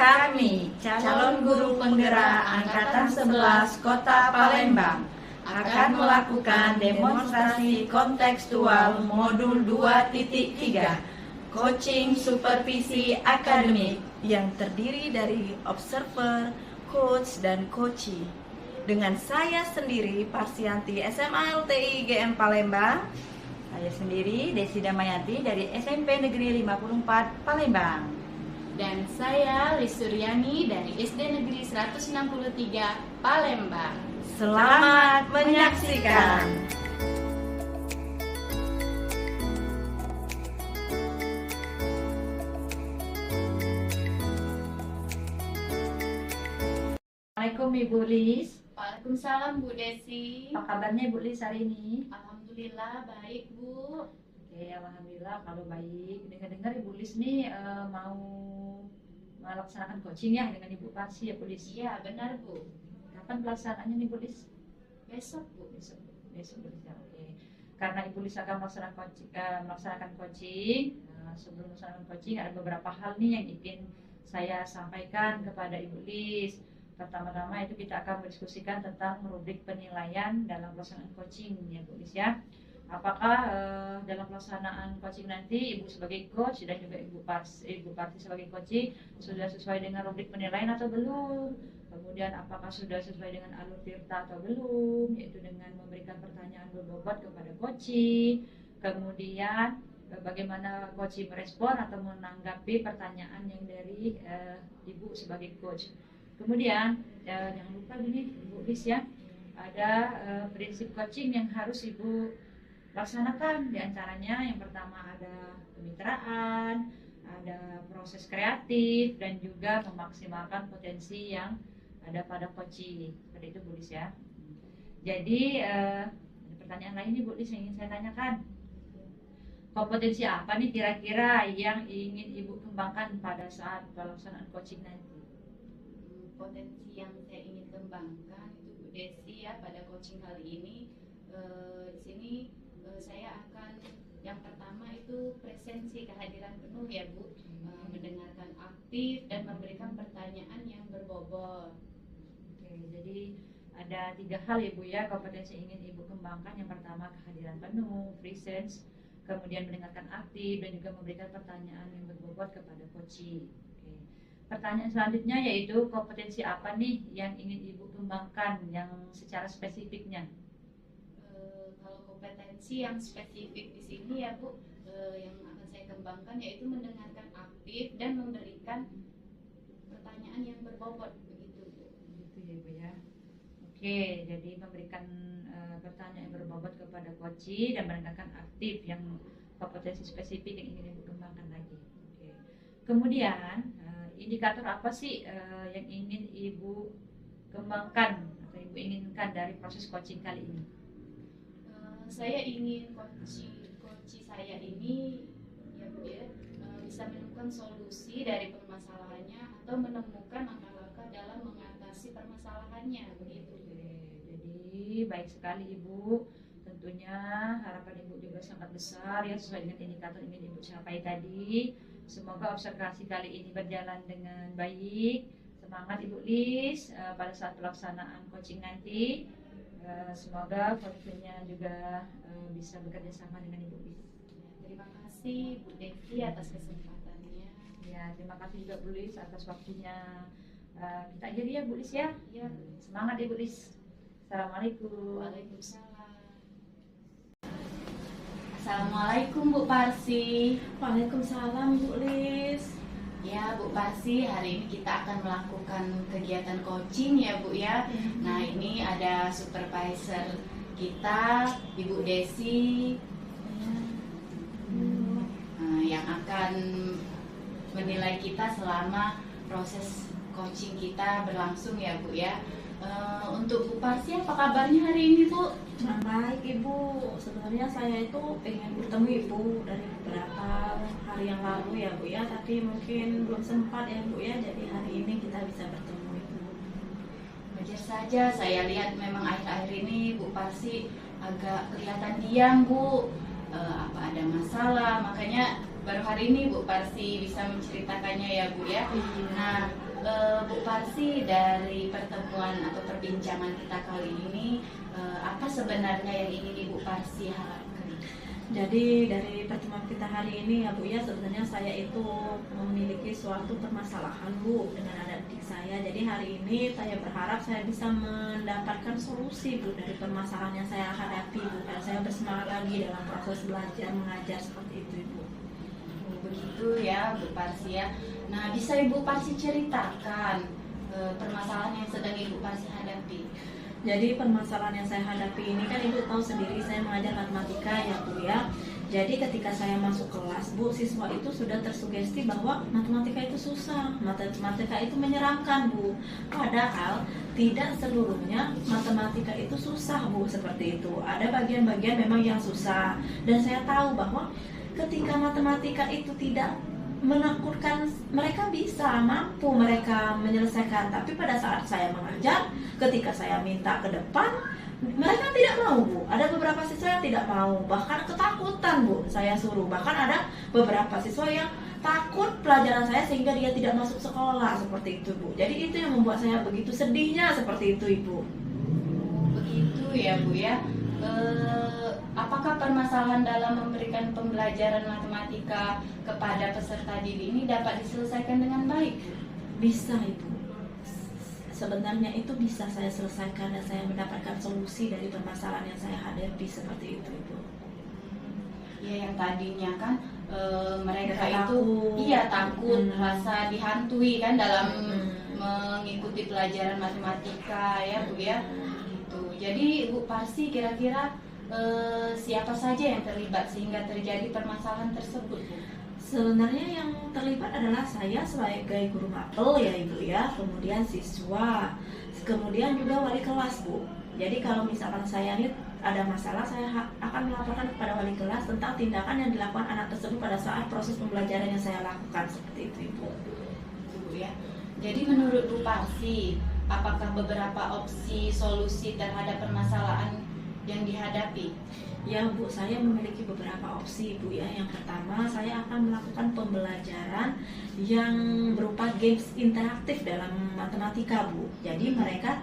Kami, calon guru penggerak Angkatan 11 Kota Palembang, akan melakukan demonstrasi kontekstual modul 2.3 Coaching Supervisi Akademik yang terdiri dari observer, coach, dan coachee. Dengan saya sendiri, Parsianti SMA LTI GM Palembang. Saya sendiri, Desi Damayati dari SMP Negeri 54 Palembang. Dan saya Lisuryani dari SD Negeri 163 Palembang. Selamat menyaksikan. Assalamualaikum Ibu Lis. Waalaikumsalam Bu Desi. Apa kabarnya Ibu Lis hari ini? Alhamdulillah baik Bu. Oke, alhamdulillah kalau baik. Dengar-dengar Ibu Lis nih mau melaksanakan coaching ya dengan Ibu Parsi ya Bu Lis? Iya benar Bu. Kapan pelaksanaannya nih Bu Lis? Besok Bu. Besok Bu Lis ya. Oke. Karena Ibu Lis akan melaksanakan coaching, sebelum melaksanakan coaching ada beberapa hal nih yang ingin saya sampaikan kepada Ibu Lis. Pertama-tama itu kita akan berdiskusikan tentang rubrik penilaian dalam pelaksanaan coaching ya Bu Lis ya. Apakah dalam pelaksanaan coaching nanti Ibu sebagai coach dan juga Ibu Parti sebagai coaching sudah sesuai dengan rubrik penilaian atau belum? Kemudian apakah sudah sesuai dengan alur tirta atau belum? Yaitu dengan memberikan pertanyaan berbobot kepada coaching. Kemudian bagaimana coaching merespon atau menanggapi pertanyaan yang dari Ibu sebagai coach. Kemudian jangan lupa gini Ibu Lis ya, ada prinsip coaching yang harus Ibu laksanakan. Di antaranya yang pertama ada kemitraan, ada proses kreatif, dan juga memaksimalkan potensi yang ada pada coaching. Seperti itu Bu Lis ya. Jadi ada pertanyaan lain nih Bu Lis yang ingin saya tanyakan. Kompetensi apa nih kira-kira yang ingin Ibu kembangkan pada saat pelaksanaan coaching nanti? Potensi yang saya ingin kembangkan itu Bu Desi ya pada coaching kali ini. Di sini saya akan yang pertama itu presensi kehadiran penuh ya Bu, mendengarkan aktif dan memberikan pertanyaan yang berbobot. Oke, jadi ada 3 hal ya Bu ya kompetensi yang ingin Ibu kembangkan. Yang pertama kehadiran penuh, presence, kemudian mendengarkan aktif dan juga memberikan pertanyaan yang berbobot kepada coaching. Oke. Pertanyaan selanjutnya yaitu kompetensi apa nih yang ingin Ibu kembangkan yang secara spesifiknya? Kalau kompetensi yang spesifik di sini ya Bu, yang akan saya kembangkan yaitu mendengarkan aktif dan memberikan pertanyaan yang berbobot begitu Bu. Gitu ya Bu ya. Oke, jadi memberikan pertanyaan yang berbobot kepada coaching dan mendengarkan aktif yang kompetensi spesifik yang ingin Ibu kembangkan lagi. Oke. Kemudian indikator apa sih yang ingin Ibu kembangkan atau Ibu inginkan dari proses coaching kali ini? Saya ingin coaching saya ini ya Bu ya, bisa menemukan solusi dari permasalahannya atau menemukan langkah-langkah dalam mengatasi permasalahannya begitu. Jadi baik sekali Ibu. Tentunya harapan Ibu juga sangat besar ya sesuai dengan indikator yang ingin Ibu capai tadi. Semoga observasi kali ini berjalan dengan baik. Semangat Ibu Lis pada saat pelaksanaan coaching nanti. Semoga coachingnya juga bisa bekerja sama dengan Ibu Lis. Terima kasih Bu Desi atas kesempatannya. Ya, terima kasih juga Bu Lis atas waktunya. Kita akhiri ya Bu Lis ya. Ya. Semangat Ibu Lis. Assalamualaikum. Waalaikumsalam. Assalamualaikum Bu Parsi. Waalaikumsalam Bu Lis. Ya Bu Parsi, hari ini kita akan melakukan kegiatan coaching ya Bu ya. Nah ini ada supervisor kita Ibu Desi yang akan menilai kita selama proses coaching kita berlangsung ya Bu ya. Untuk Bu Parsi apa kabarnya hari ini Bu? Baik Ibu, sebenarnya saya itu pengen bertemu Ibu dari beberapa hari yang lalu ya Bu ya, tapi mungkin belum sempat ya Bu ya, jadi hari ini kita bisa bertemu Ibu. Wajar saja, saya lihat memang akhir-akhir ini Bu Parsi agak kelihatan diam Bu. Apa ada masalah, makanya baru hari ini Bu Parsi bisa menceritakannya ya Bu ya. Nah, Bu Parsi, dari pertemuan atau perbincangan kita kali ini, apa sebenarnya yang ingin Ibu Parsi harapkan? Jadi dari pertemuan kita hari ini ya Bu ya, sebenarnya saya itu memiliki suatu permasalahan Bu dengan adik saya. Jadi hari ini saya berharap saya bisa mendapatkan solusi Bu dari permasalahan yang saya hadapi Bu, karena saya bersemangat lagi dalam proses belajar mengajar seperti itu Ibu. Begitu ya Bu Parsi ya. Nah, bisa Ibu Parsi ceritakan permasalahan yang sedang Ibu Parsi hadapi? Jadi permasalahan yang saya hadapi ini kan Ibu tahu sendiri, saya mengajar matematika ya Bu ya. Jadi ketika saya masuk kelas Bu, siswa itu sudah tersugesti bahwa matematika itu susah, matematika itu menyeramkan Bu. Padahal tidak seluruhnya matematika itu susah Bu, seperti itu. Ada bagian-bagian memang yang susah. Dan saya tahu bahwa ketika matematika itu tidak menakutkan, mereka bisa mampu mereka menyelesaikan. Tapi pada saat saya mengajar, ketika saya minta ke depan, mereka tidak mau Bu. Ada beberapa siswa yang tidak mau, bahkan ketakutan Bu. Saya suruh, bahkan ada beberapa siswa yang takut pelajaran saya sehingga dia tidak masuk sekolah, seperti itu Bu. Jadi itu yang membuat saya begitu sedihnya, seperti itu Ibu. Begitu ya Bu ya. Apakah permasalahan dalam memberikan pembelajaran matematika kepada peserta didik ini dapat diselesaikan dengan baik? Bisa Ibu. Sebenarnya itu bisa saya selesaikan dan saya mendapatkan solusi dari permasalahan yang saya hadapi, seperti itu Ibu. Ya, yang tadinya kan mereka itu takut. Iya takut, rasa dihantui kan dalam mengikuti pelajaran matematika ya Bu ya. Jadi Bu Parsi, kira-kira siapa saja yang terlibat sehingga terjadi permasalahan tersebut Bu? Sebenarnya yang terlibat adalah saya sebagai guru mapel ya Ibu ya, kemudian siswa, kemudian juga wali kelas Bu. Jadi kalau misalkan saya ini ada masalah, saya akan melaporkan kepada wali kelas tentang tindakan yang dilakukan anak tersebut pada saat proses pembelajaran yang saya lakukan, seperti itu Ibu. Bu ya. Jadi menurut Bu Parsi, apakah beberapa opsi solusi terhadap permasalahan yang dihadapi? Ya Bu, saya memiliki beberapa opsi Bu ya. Yang pertama, saya akan melakukan pembelajaran yang berupa games interaktif dalam matematika Bu. Jadi mereka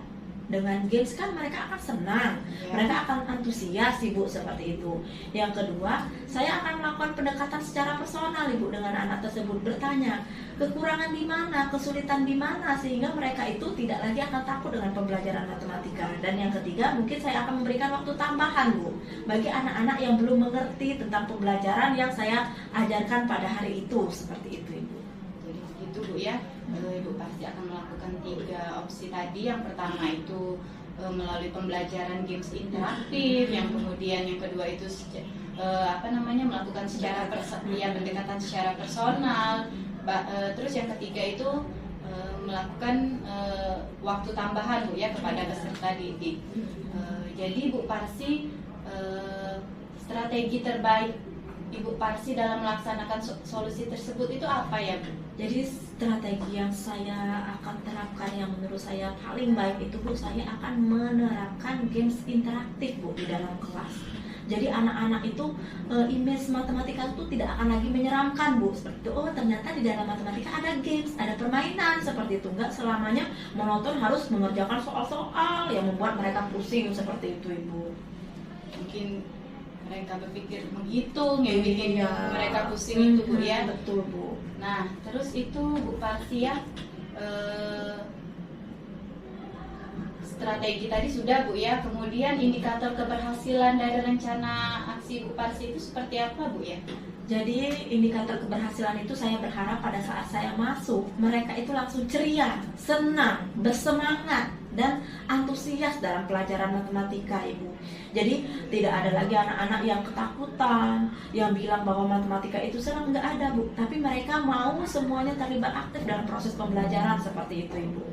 dengan games kan mereka akan senang, mereka akan antusias Ibu, seperti itu. Yang kedua, saya akan melakukan pendekatan secara personal Ibu dengan anak tersebut, bertanya kekurangan di mana, kesulitan di mana, sehingga mereka itu tidak lagi akan takut dengan pembelajaran matematika. Dan yang ketiga, mungkin saya akan memberikan waktu tambahan Bu bagi anak-anak yang belum mengerti tentang pembelajaran yang saya ajarkan pada hari itu, seperti itu Ibu. Jadi begitu Bu ya. Ibu pasti akan melakukan 3 opsi tadi. Yang pertama itu melalui pembelajaran games interaktif, yang kemudian yang kedua itu melakukan secara pendekatan secara personal, terus yang ketiga itu melakukan waktu tambahan Bu ya kepada peserta didik. Jadi Bu Parsi, strategi terbaik Ibu Parsi dalam melaksanakan solusi tersebut itu apa ya Bu? Jadi strategi yang saya akan terapkan yang menurut saya paling baik itu Bu, saya akan menerapkan games interaktif Bu di dalam kelas. Jadi anak-anak itu image matematika itu tidak akan lagi menyeramkan Bu. Seperti itu, oh ternyata di dalam matematika ada games, ada permainan, seperti itu. Enggak selamanya monoton harus mengerjakan soal-soal yang membuat mereka pusing, seperti itu Ibu. Mungkin mereka berpikir menghitung yang bikin mereka pusing itu Bu ya. Betul Bu. Nah terus itu Bu Parsi ya, strategi tadi sudah Bu ya. Kemudian indikator keberhasilan dari rencana aksi Bu Parsi itu seperti apa Bu ya? Jadi indikator keberhasilan itu saya berharap pada saat saya masuk, mereka itu langsung ceria, senang, bersemangat, dan antusias dalam pelajaran matematika Ibu. Jadi tidak ada lagi anak-anak yang ketakutan, yang bilang bahwa matematika itu senang, nggak ada Bu. Tapi mereka mau semuanya terlibat aktif dalam proses pembelajaran, seperti itu Ibu.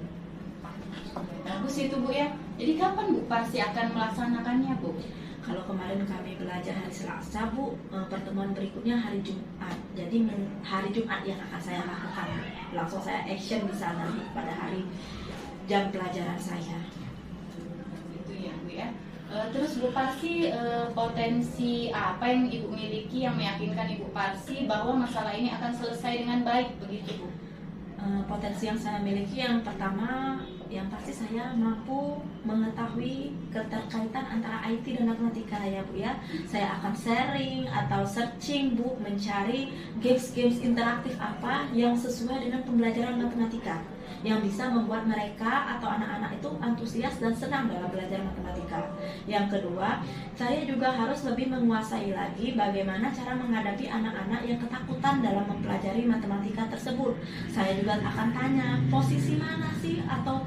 Bagus itu Bu ya. Jadi kapan Bu Parsi akan melaksanakannya Bu? Kalau kemarin kami belajar hari Selasa Bu, pertemuan berikutnya hari Jumat. Jadi hari Jumat yang akan saya lakukan. Langsung saya action di sana pada hari jam pelajaran saya. Itu ya Bu ya. Terus Bu Parsi, potensi apa yang Ibu miliki yang meyakinkan Ibu Parsi bahwa masalah ini akan selesai dengan baik, begitu Bu? Potensi yang saya miliki yang pertama, yang pasti saya mampu mengetahui keterkaitan antara IT dan matematika ya Bu ya. Saya akan sharing atau searching Bu, mencari games-games interaktif apa yang sesuai dengan pembelajaran matematika, yang bisa membuat mereka atau anak-anak itu antusias dan senang dalam belajar matematika. Yang kedua, saya juga harus lebih menguasai lagi bagaimana cara menghadapi anak-anak yang ketakutan dalam mempelajari matematika tersebut. Saya juga akan tanya posisi mana sih atau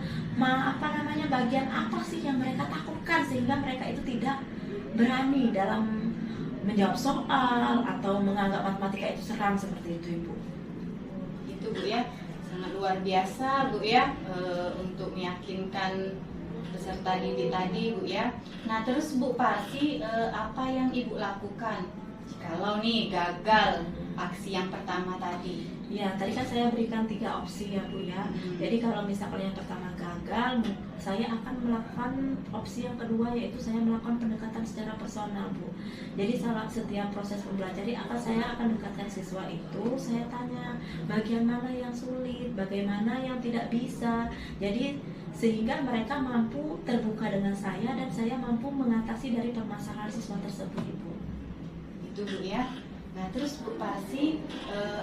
bagian apa sih yang mereka takutkan sehingga mereka itu tidak berani dalam menjawab soal atau menganggap matematika itu seram seperti itu Ibu. Itu Bu ya, sangat luar biasa Bu ya, untuk meyakinkan peserta didik tadi Bu ya. Nah terus Bu Parsi, apa yang Ibu lakukan kalau nih gagal aksi yang pertama tadi? Ya, tadi kan saya berikan 3 opsi ya Bu ya. Jadi kalau misalkan yang pertama gagal, saya akan melakukan opsi yang kedua, yaitu saya melakukan pendekatan secara personal Bu. Jadi setiap proses pembelajaran saya akan dekatkan siswa itu, saya tanya bagian mana yang sulit, bagaimana yang tidak bisa. Jadi sehingga mereka mampu terbuka dengan saya dan saya mampu mengatasi dari permasalahan siswa tersebut Ibu. Itu Bu ya. Nah terus Bu Parsi,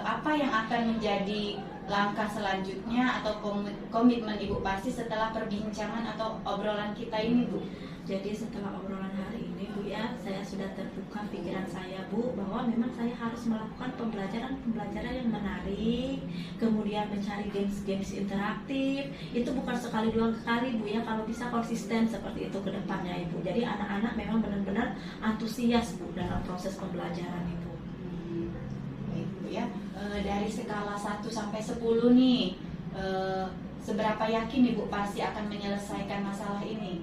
apa yang akan menjadi langkah selanjutnya atau komitmen Ibu Parsi setelah perbincangan atau obrolan kita ini Bu? Jadi setelah obrolan hari ini Bu ya, saya sudah terbuka pikiran saya Bu, bahwa memang saya harus melakukan pembelajaran yang menarik, kemudian mencari games interaktif. Itu bukan sekali 2 kali Bu ya, kalau bisa konsisten seperti itu ke depannya Ibu. Jadi anak-anak memang benar-benar antusias Bu dalam proses pembelajaran Ibu. Baik Bu ya, dari skala 1 sampai 10 nih, seberapa yakin Ibu Parsi akan menyelesaikan masalah ini?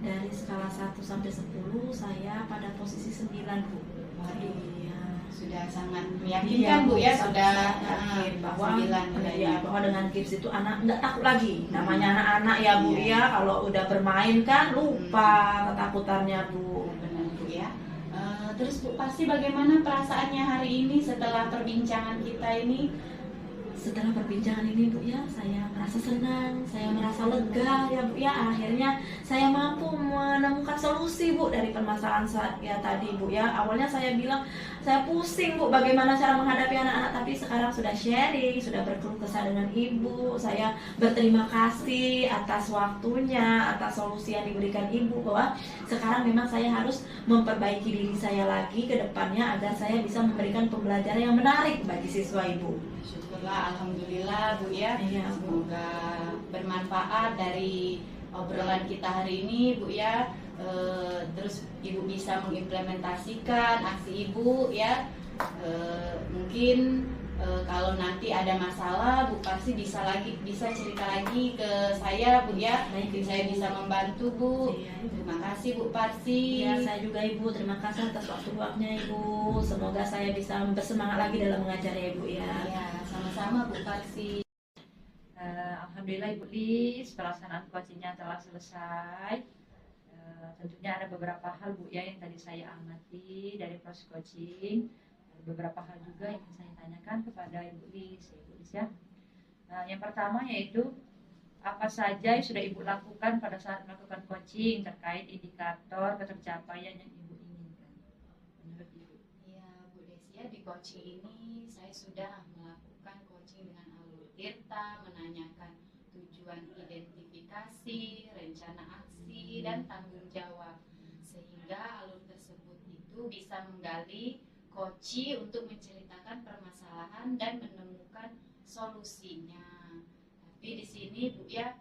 Dari skala 1 sampai 10 saya pada posisi 9 Bu. Waduh, Iya. Sudah sangat meyakinkan Bu ya, sudah yakin bahwa 9 ya, bahwa dengan games itu anak nggak takut lagi. Namanya anak-anak ya Bu ya, kalau udah bermain kan lupa ketakutannya Bu. Benar Bu ya. Terus Bu Parsi, bagaimana perasaannya hari ini setelah perbincangan kita ini? Setelah perbincangan ini Bu ya, saya merasa senang, saya merasa lega ya Bu ya. Akhirnya saya mampu menemukan solusi Bu dari permasalahan saya tadi Bu ya. Awalnya saya bilang saya pusing Bu bagaimana cara menghadapi anak-anak, tapi sekarang sudah sharing, sudah berkeluh kesah dengan Ibu. Saya berterima kasih atas waktunya, atas solusi yang diberikan Ibu, bahwa sekarang memang saya harus memperbaiki diri saya lagi ke depannya agar saya bisa memberikan pembelajaran yang menarik bagi siswa Ibu. Syukurlah, alhamdulillah Bu ya. Iya, Bu. Semoga bermanfaat dari obrolan kita hari ini Bu ya. Terus Ibu bisa mengimplementasikan aksi Ibu ya. Mungkin kalau nanti ada masalah Bu Parsi bisa cerita lagi ke saya Bu ya. Baik, Ibu. Saya bisa membantu Bu. Iya, Ibu. Terima kasih Bu Parsi. Ya, saya juga Ibu, terima kasih atas waktu-waktunya Ibu. Semoga saya bisa bersemangat lagi dalam mengajar ya Ibu ya. Ya, sama-sama Bu Parsi. Alhamdulillah Ibu Lis, pelaksanaan coachingnya telah selesai. Tentunya ada beberapa hal Bu ya yang tadi saya amati dari proses coaching. Ada beberapa hal juga yang ingin saya tanyakan kepada Ibu Lis ya. Yang pertama yaitu apa saja yang sudah Ibu lakukan pada saat melakukan coaching terkait indikator ketercapaian yang Ibu inginkan menurut Ibu? Ya Bu Desia, di coaching ini saya sudah melakukan coaching dengan alur Tirta, menanyakan tujuan identifikasi, rencana aksi, dan tanggung jawab, sehingga alur tersebut itu bisa menggali coaching untuk menceritakan permasalahan dan menemukan solusinya. Tapi di sini Bu ya,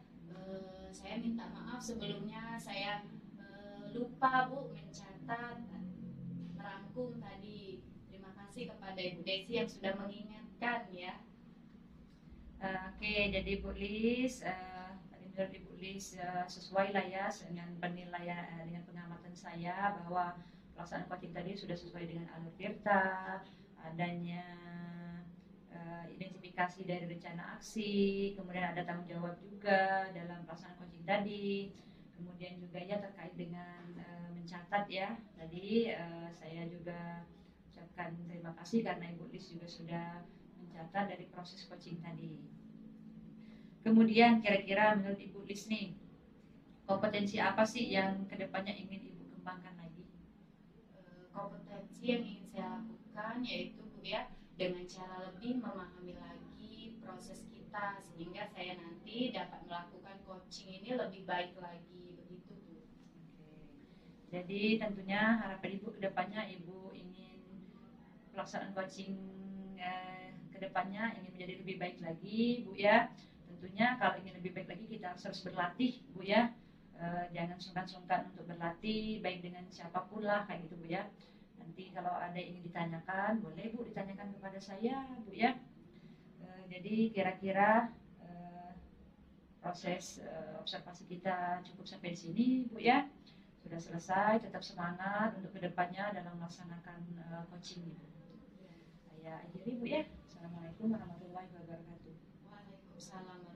saya minta maaf sebelumnya, saya lupa Bu mencatat, merangkum tadi. Terima kasih kepada Ibu Desi yang sudah mengingatkan ya. Oke, jadi Bu Lis, tadi menurut Ibu Lis sesuai lah ya dengan penilaian, dengan pengamatan saya bahwa pelaksanaan coaching tadi sudah sesuai dengan alur Tirta, adanya identifikasi dari rencana aksi, kemudian ada tanggung jawab juga dalam pelaksanaan coaching tadi, kemudian juga ya terkait dengan mencatat ya. Tadi saya juga ucapkan terima kasih karena Ibu Lis juga sudah mencatat dari proses coaching tadi. Kemudian kira-kira menurut Ibu Lis nih, kompetensi apa sih yang kedepannya ingin Ibu kembangkan lagi? Kompetensi yang ingin saya lakukan yaitu Bu ya, dengan cara lebih memahami lagi proses kita sehingga saya nanti dapat melakukan coaching ini lebih baik lagi, begitu Bu. Jadi tentunya harapan Ibu kedepannya Ibu ingin pelaksanaan coaching kedepannya ingin menjadi lebih baik lagi Bu ya. Tentunya kalau ingin lebih baik lagi kita harus berlatih Bu ya. Jangan sungkan-sungkan untuk berlatih baik dengan siapapun lah kayak gitu Bu ya. Nanti kalau ada yang ingin ditanyakan boleh Bu ditanyakan kepada saya Bu ya. Jadi kira-kira proses observasi kita cukup sampai di sini Bu ya. Sudah selesai, tetap semangat untuk kedepannya dalam melaksanakan coaching Ibu. Saya akhiri Bu ya. Assalamualaikum warahmatullahi wabarakatuh. Waalaikumsalam.